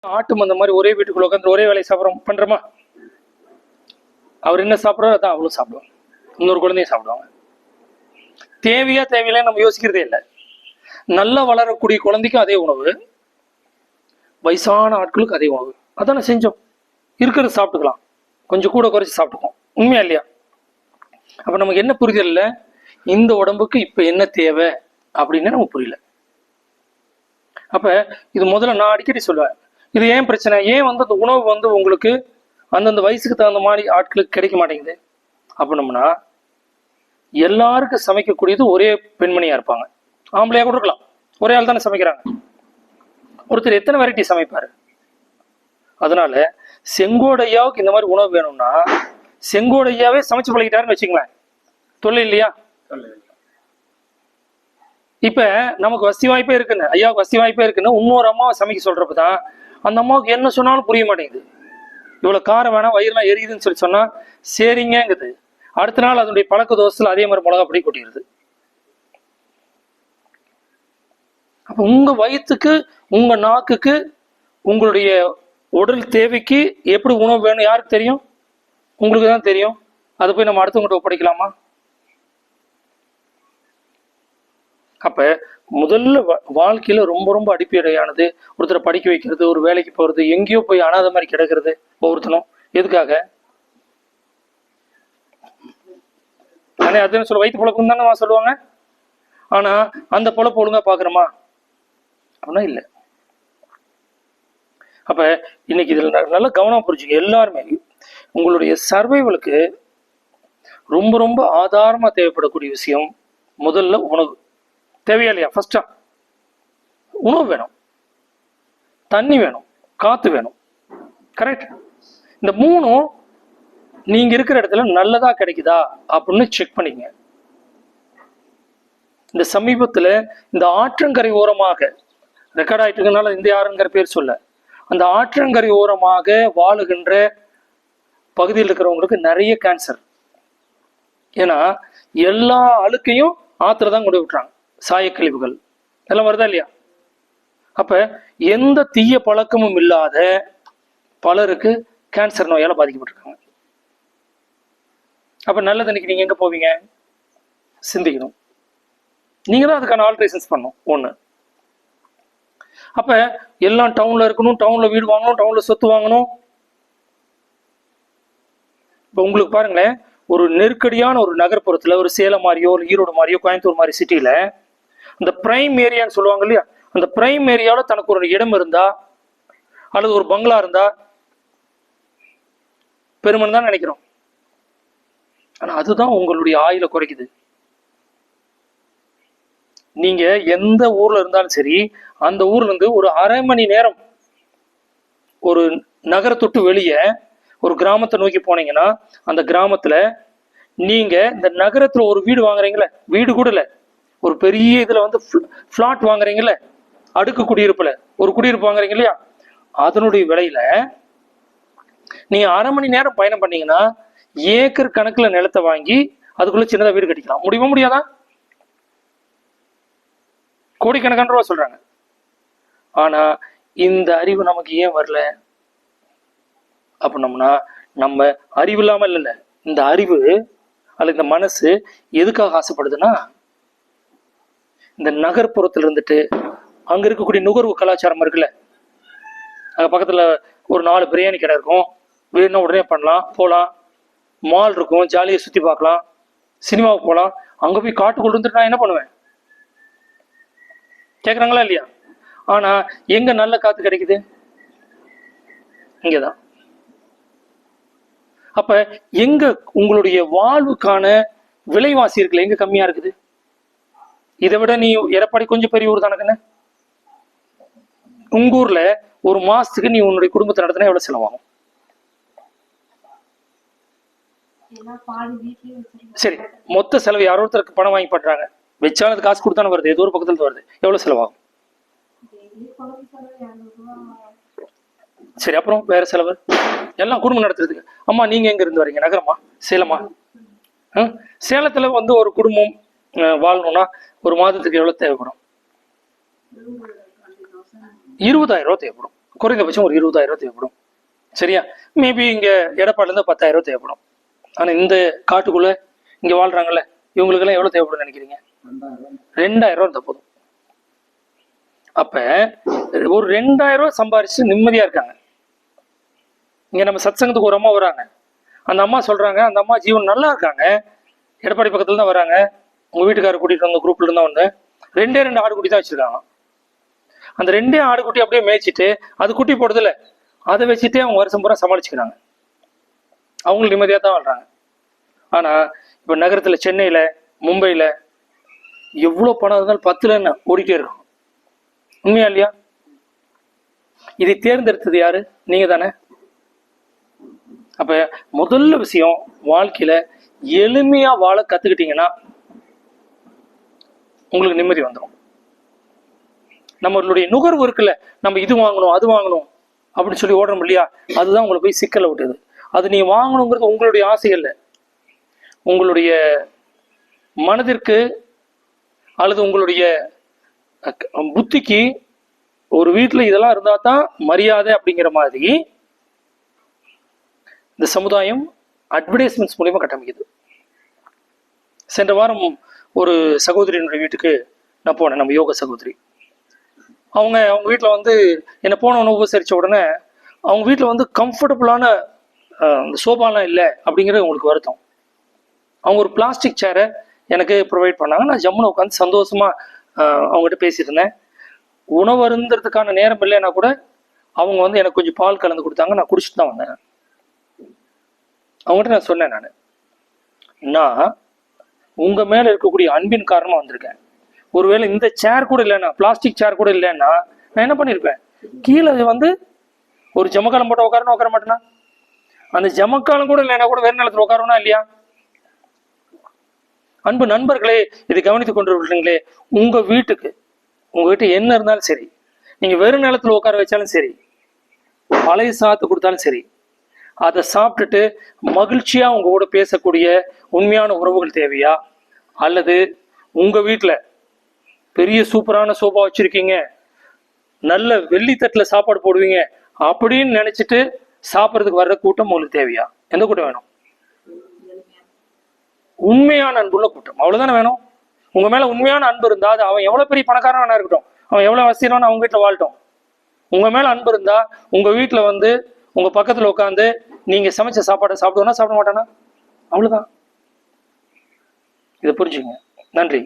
ஆட்டும் அந்த மாதிரி ஒரே வீட்டுக்குள்ள உட்காந்து ஒரே வேலையை சாப்பிட்றோம் பண்றோமா? அவர் என்ன சாப்பிட்றோ அதான் அவளும் சாப்பிடுவாங்க, இன்னொரு குழந்தையும் சாப்பிடுவாங்க. தேவையா தேவையில்லை நம்ம யோசிக்கிறதே இல்லை. நல்லா வளரக்கூடிய குழந்தைக்கும் அதே உணவு, வயசான ஆட்களுக்கு அதே உணவு. அதான செஞ்சோம், இருக்கிறத சாப்பிட்டுக்கலாம், கொஞ்சம் கூட குறைச்சி சாப்பிட்டுக்கோம். உண்மையா இல்லையா? அப்ப நமக்கு என்ன புரிதல் இல்லை, இந்த உடம்புக்கு இப்ப என்ன தேவை அப்படின்னு நமக்கு புரியல. அப்ப இது முதல்ல நான் அடிக்கடி சொல்லுவேன், இது ஏன் பிரச்சனை, ஏன் அந்த உணவு உங்களுக்கு அந்தந்த வயசுக்கு தகுந்த மாதிரி ஆட்களுக்கு கிடைக்க மாட்டேங்குது அப்படின்னோம்னா, எல்லாருக்கும் சமைக்கக்கூடியது ஒரே பெண்மணியா இருப்பாங்க, ஆம்பளையா கூட இருக்கலாம், ஒரே ஆள் தானே சமைக்கிறாங்க. ஒருத்தர் எத்தனை வெரைட்டி சமைப்பாரு? அதனால செங்கோடையாவுக்கு இந்த மாதிரி உணவு வேணும்னா செங்கோடையாவே சமைச்சு பழகிட்டாருன்னு வச்சுங்களேன், தொல்லை இல்லையா? இப்ப நமக்கு வசதி வாய்ப்பே இருக்குன்னு, ஐயாவுக்கு வசதி வாய்ப்பே இருக்குன்னு இன்னொரு அம்மாவை சமைக்க சொல்றப்பதான் அந்த அம்மாவுக்கு என்ன சொன்னாலும் புரிய மாட்டேங்குது. இவ்வளவு காரம் வேணாம், வயிறுலாம் எரியுதுன்னு சொல்லி சொன்னா சரிங்கங்குது. அடுத்த நாள் அதனுடைய பழக்க தோசையில் அதே மாதிரி மிளகா அப்படி கொட்டிடுது. அப்ப உங்க வயிற்றுக்கு, உங்க நாக்குக்கு, உங்களுடைய உடல் தேவைக்கு எப்படி உணவு வேணும் யாருக்கு தெரியும்? உங்களுக்கு தான் தெரியும். அதை போய் நம்ம அடுத்தவங்கிட்ட ஒப்படைக்கலாமா? அப்ப முதல்ல வாழ்க்கையில ரொம்ப ரொம்ப அடிப்படையானது ஒருத்தரை படிக்க வைக்கிறது, ஒரு வேலைக்கு போறது, எங்கேயோ போய் அனாத மாதிரி கிடக்கிறது ஒவ்வொருத்தனும். எதுக்காக? ஆனா அதுன்னு சொல்ல வயிற்று பொழப்புன்னு தானே சொல்லுவாங்க. ஆனா அந்த பொழப்பு ஒழுங்கா பாக்குறோமா அப்படின்னா இல்லை. அப்ப இன்னைக்கு இதுல நல்ல கவனம் புரிஞ்சுக்க. எல்லாருமே உங்களுடைய சர்வைவலுக்கு ரொம்ப ரொம்ப ஆதாரமா தேவைப்படக்கூடிய விஷயம் முதல்ல உணவு. தேவையா இல்லையா? ஃபர்ஸ்டா உணவு வேணும், தண்ணி வேணும், காத்து வேணும். கரெக்ட்? இந்த மூணும் நீங்க இருக்கிற இடத்துல நல்லதா கிடைக்குதா அப்படின்னு செக் பண்ணிக்கங்க. இந்த சமீபத்துல இந்த ஆற்றங்கரை ஓரமாக ரெக்கார்ட் ஆயிட்டு இருக்கனால இந்த யாருங்கிற பேர் சொல்ல, அந்த ஆற்றங்கரை ஓரமாக வாழுகின்ற பகுதியில் இருக்கிறவங்களுக்கு நிறைய கேன்சர். ஏன்னா எல்லா அழுக்கையும் ஆத்துல தான் கொண்டு விட்டுறாங்க, சாயக்கழிவுகள் எல்லாம் வருதா இல்லையா? அப்ப எந்த தீய பழக்கமும் இல்லாத பலருக்கு கேன்சர் நோயால பாதிக்கப்பட்டிருக்காங்க. அப்ப நல்ல தண்ணிக்கு நீங்க எங்க போவீங்க? சிந்திக்கணும். நீங்க தான் அதுக்கான ஆல்ட்ரேஷன்ஸ் பண்ணணும். ஒண்ணு. அப்ப எல்லாம் டவுன்ல இருக்கணும், டவுன்ல வீடு வாங்கணும், டவுன்ல சொத்து வாங்கணும். இப்ப உங்களுக்கு பாருங்களேன், ஒரு நெருக்கடியான ஒரு நகர்ப்புறத்துல, ஒரு சேலம் மாதிரியோ, ஒரு ஈரோடு மாதிரியோ, கோயம்புத்தூர் மாதிரி சிட்டியில இந்த பிரைம் ஏரியான்னு சொல்லுவாங்க இல்லையா, அந்த பிரைம் ஏரியாவில் தனக்கு ஒரு இடம் இருந்தா அல்லது ஒரு பங்களா இருந்தா பெருமன் தான் நினைக்கிறோம். ஆனா அதுதான் உங்களுடைய ஆயுளை குறைக்குது. நீங்க எந்த ஊர்ல இருந்தாலும் சரி, அந்த ஊர்ல இருந்து ஒரு அரை மணி நேரம் ஒரு நகரத்தொட்டு வெளியே ஒரு கிராமத்தை நோக்கி போனீங்கன்னா, அந்த கிராமத்துல நீங்க இந்த நகரத்துல ஒரு வீடு வாங்குறீங்களே, வீடு கூட இல்ல, ஒரு பெரிய இதுல பிளாட் வாங்குறீங்கல்ல, அடுக்கு குடியிருப்புல ஒரு குடியிருப்பு வாங்குறீங்க இல்லையா, அதனுடைய விலையில நீங்க அரை மணி நேரம் பயணம் பண்ணீங்கன்னா ஏக்கர் கணக்குல நிலத்தை வாங்கி அதுக்குள்ள சின்னதா வீடு கட்டிக்கலாம். முடியுமா? முடியாதா? கோடிக்கணக்கான ரூபா சொல்றாங்க. ஆனா இந்த அறிவு நமக்கு ஏன் வரல அப்படின்னோம்னா, நம்ம அறிவு இல்லாம இல்ல, இந்த அறிவு அல்லது இந்த மனசு எதுக்காக ஆசைப்படுதுன்னா, இந்த நகர்ப்புறத்துல இருந்துட்டு அங்க இருக்கக்கூடிய நுகர்வு கலாச்சாரம் இருக்குல்ல, அங்க பக்கத்துல ஒரு 4 பிரியாணி கடை இருக்கும், வேணும்னா உடனே பண்ணலாம், போகலாம், மால் இருக்கும், ஜாலியை சுத்தி பார்க்கலாம், சினிமாவுக்கு போகலாம். அங்க போய் காட்டுக்குள்ள இருந்துட்டு நான் என்ன பண்ணுவேன்? கேக்குறாங்களா இல்லையா? ஆனா எங்க நல்ல காத்து கிடைக்குது? இங்கதான். அப்ப எங்க உங்களுடைய வாழ்வுக்கான விலைவாசி இருக்குல்ல, எங்க கம்மியா இருக்குது? இதை விட நீ எடப்பாடி கொஞ்சம் பெரிய ஊர் தானே, உங்க ஊர்ல ஒரு மாசத்துக்கு நீ உன்னுடைய குடும்பத்தை நடத்தினா எவ்வளவு செலவாகும்? சரி, மொத்த செலவு யாரோ ஒருத்தருக்கு பணம் வாங்கி பண்றாங்க, வச்சாலும் அது காசு கொடுத்தானே வருது, ஏதோ ஒரு பக்கத்துல வருது, எவ்வளவு செலவாகும்? சரி, அப்புறம் வேற செலவு எல்லாம் குடும்பம் நடத்துறதுக்கு. அம்மா நீங்க எங்க இருந்து வரீங்க? நகரமா, சேலமா? சேலத்துல ஒரு குடும்பம் வாழணும்னா ஒரு மாதத்துக்கு எவ்வளவு தேவைப்படும்? 20,000 ரூபாய் தேவைப்படும். குறைந்தபட்சம் ஒரு 20,000 தேவைப்படும். சரியா? மேபி இங்கே எடப்பாடிலேருந்து 10,000 தேவைப்படும். ஆனால் இந்த காட்டுக்குள்ள இங்கே வாழ்றாங்கல்ல, இவங்களுக்கெல்லாம் எவ்வளோ தேவைப்படும் நினைக்கிறீங்க? 2,000 இருந்தால் போதும். அப்ப ஒரு 2,000 சம்பாரிச்சு நிம்மதியா இருக்காங்க. இங்க நம்ம சத்சங்கத்துக்கு ஒரு அம்மா வராங்க, அந்த அம்மா சொல்றாங்க, அந்த அம்மா ஜீவன் நல்லா இருக்காங்க. எடப்பாடி பக்கத்துல தான் வராங்க, உங்க வீட்டுக்காரர் கூட்டிட்டு வந்த குரூப்ல இருந்தா வந்து 2 ஆடு குட்டி தான் வச்சிருக்காங்க. அந்த 2 ஆடு குட்டி அப்படியே மேய்ச்சிட்டு அது குட்டி போடுறதில்ல, அதை வச்சுட்டே அவங்க வருஷம் பூரா சமாளிச்சுக்கிறாங்க. அவங்களுக்கு நிம்மதியா தான் வாழ்றாங்க. ஆனா இப்ப நகரத்துல சென்னையில மும்பையில எவ்வளவு பணம் இருந்தாலும் 10ல ஓடிட்டே இருக்கும். உண்மையா இல்லையா? இதை தேர்ந்தெடுத்தது யாரு? நீங்க தானே. அப்ப முதல்ல விஷயம், வாழ்க்கையில எளிமையா வாழ கத்துக்கிட்டீங்கன்னா உங்களுக்கு நிம்மதி வந்துடும். நம்மளுடைய நுகர்வு இருக்குல்ல, நம்ம இது வாங்கணும் அது வாங்கணும் அப்படின்னு சொல்லி ஓடுறோம் இல்லையா, அதுதான் உங்களை போய் சிக்கல விட்டுது. அது நீங்க வாங்கணுங்கிறது உங்களுடைய ஆசை இல்லை, உங்களுடைய மனதிற்கு அல்லது உங்களுடைய புத்திக்கு ஒரு வீட்டுல இதெல்லாம் இருந்தா தான் மரியாதை அப்படிங்கிற மாதிரி இந்த சமுதாயம் அட்வர்டைஸ்மெண்ட்ஸ் மூலியமா கட்டமைக்குது. சென்ற வாரம் ஒரு சகோதரியினுடைய வீட்டுக்கு நான் போனேன், நம்ம யோக சகோதரி. அவங்க வீட்டில் வந்து என்னை போனவொன்னு உபசரித்த உடனே அவங்க வீட்டில் வந்து கம்ஃபர்டபுளான சோபாலாம் இல்லை அப்படிங்கிறது உங்களுக்கு வருத்தம். அவங்க ஒரு பிளாஸ்டிக் சேரை எனக்கு ப்ரொவைட் பண்ணாங்க. நான் ஜம்முன்னு உட்காந்து சந்தோஷமா அவங்ககிட்ட பேசிட்டு இருந்தேன். உணவு அருந்துறதுக்கான நேரம் இல்லைன்னா கூட அவங்க வந்து எனக்கு கொஞ்சம் பால் கலந்து கொடுத்தாங்க, நான் குடிச்சிட்டு தான் வந்தேன். அவங்ககிட்ட நான் சொன்னேன், நான் உங்க மேல இருக்கக்கூடிய அன்பின் காரணமா வந்திருக்கேன். ஒருவேளை இந்த சேர் கூட இல்லைன்னா, பிளாஸ்டிக் சேர் கூட இல்லைன்னா நான் என்ன பண்ணிருப்பேன்? கீழே வந்து ஒரு ஜமக்காலம் போட்டு உட்கார மாட்டேனா? அந்த ஜமக்காலம் கூட இல்லைன்னா கூட வேறு நிலத்துல உட்காரனா இல்லையா? அன்பு நண்பர்களே, இதை கவனித்துக் கொண்டிருக்கிறீங்களே, உங்க வீட்டு என்ன இருந்தாலும் சரி, நீங்க வெறும் நிலத்துல உட்கார வச்சாலும் சரி, பழைய சாத்து கொடுத்தாலும் சரி, அதை சாப்பிட்டுட்டு மகிழ்ச்சியா உங்க கூட பேசக்கூடிய உண்மையான உறவுகள் தேவையா? அல்லது உங்க வீட்டுல பெரிய சூப்பரான சோபா வச்சிருக்கீங்க, நல்ல வெள்ளித்தட்டுல சாப்பாடு போடுவீங்க அப்படின்னு நினைச்சிட்டு சாப்பிட்றதுக்கு வர்ற கூட்டம் உங்களுக்கு தேவையா? எந்த கூட்டம் வேணும்? உண்மையான அன்புள்ள கூட்டம், அவ்வளவுதானே வேணும். உங்க மேல உண்மையான அன்பு இருந்தா, அது அவன் எவ்வளவு பெரிய பணக்காரனா இருக்கட்டும், அவன் எவ்வளவு வசதியான அவங்க வீட்டுல வாழ்ட்டும், உங்க மேல அன்பு இருந்தா உங்க வீட்டுல வந்து உங்க பக்கத்துல உட்காந்து நீங்க சமைச்ச சாப்பாடை சாப்பிடுவோம்னா சாப்பிட மாட்டானா? அவ்வளவுதான். இதை புரிஞ்சுங்க. நன்றி.